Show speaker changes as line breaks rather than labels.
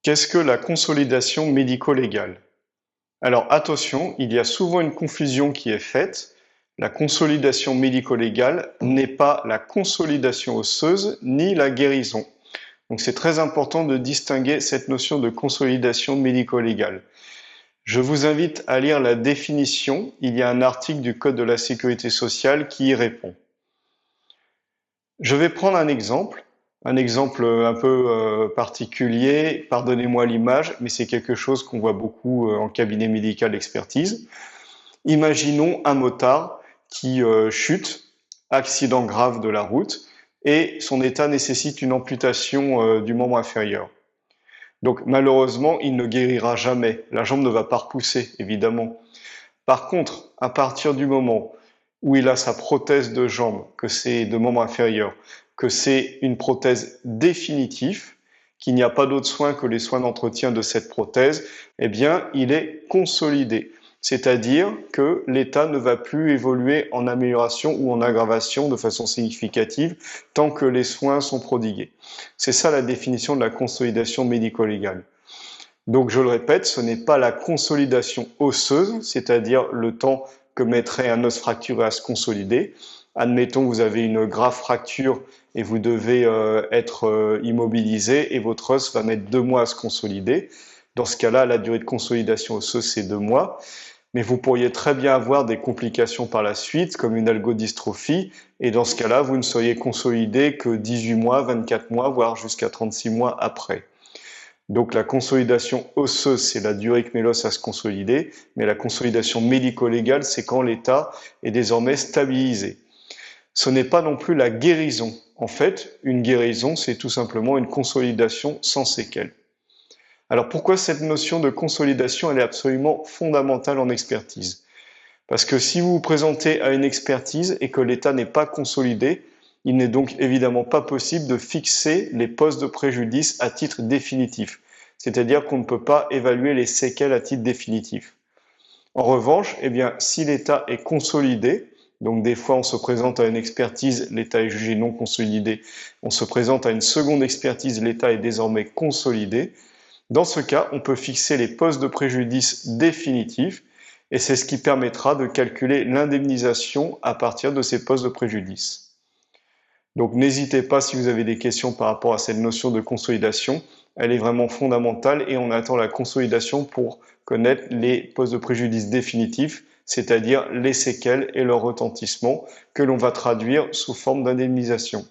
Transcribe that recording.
Qu'est-ce que la consolidation médico-légale? Alors attention, il y a souvent une confusion qui est faite. La consolidation médico-légale n'est pas la consolidation osseuse ni la guérison. Donc c'est très important de distinguer cette notion de consolidation médico-légale. Je vous invite à lire la définition. Il y a un article du Code de la sécurité sociale qui y répond. Je vais prendre un exemple un peu particulier, pardonnez-moi l'image, mais c'est quelque chose qu'on voit beaucoup en cabinet médical d'expertise. Imaginons un motard qui chute, accident grave de la route, et son état nécessite une amputation du membre inférieur. Donc malheureusement, il ne guérira jamais. La jambe ne va pas repousser, évidemment. Par contre, à partir du moment où il a sa prothèse de jambe, que c'est de membre inférieur, que c'est une prothèse définitive, qu'il n'y a pas d'autre soin que les soins d'entretien de cette prothèse, eh bien, il est consolidé. C'est-à-dire que l'état ne va plus évoluer en amélioration ou en aggravation de façon significative tant que les soins sont prodigués. C'est ça la définition de la consolidation médico-légale. Donc je le répète, ce n'est pas la consolidation osseuse, c'est-à-dire le temps que mettrait un os fracturé à se consolider. Admettons, vous avez une grave fracture et vous devez être immobilisé et votre os va mettre 2 mois à se consolider. Dans ce cas-là, la durée de consolidation osseuse, c'est 2 mois. Mais vous pourriez très bien avoir des complications par la suite, comme une algodystrophie, et dans ce cas-là, vous ne seriez consolidé que 18 mois, 24 mois, voire jusqu'à 36 mois après. Donc la consolidation osseuse, c'est la durée que met l'os à se consolider, mais la consolidation médico-légale, c'est quand l'état est désormais stabilisé. Ce n'est pas non plus la guérison. En fait, une guérison, c'est tout simplement une consolidation sans séquelles. Alors pourquoi cette notion de consolidation, elle est absolument fondamentale en expertise? Parce que si vous vous présentez à une expertise et que l'état n'est pas consolidé, il n'est donc évidemment pas possible de fixer les postes de préjudice à titre définitif. C'est-à-dire qu'on ne peut pas évaluer les séquelles à titre définitif. En revanche, eh bien, si l'état est consolidé, donc des fois on se présente à une expertise, l'état est jugé non consolidé, on se présente à une seconde expertise, l'état est désormais consolidé. Dans ce cas, on peut fixer les postes de préjudice définitifs et c'est ce qui permettra de calculer l'indemnisation à partir de ces postes de préjudice. Donc n'hésitez pas si vous avez des questions par rapport à cette notion de consolidation, elle est vraiment fondamentale et on attend la consolidation pour connaître les postes de préjudice définitifs, c'est-à-dire les séquelles et leur retentissement que l'on va traduire sous forme d'indemnisation.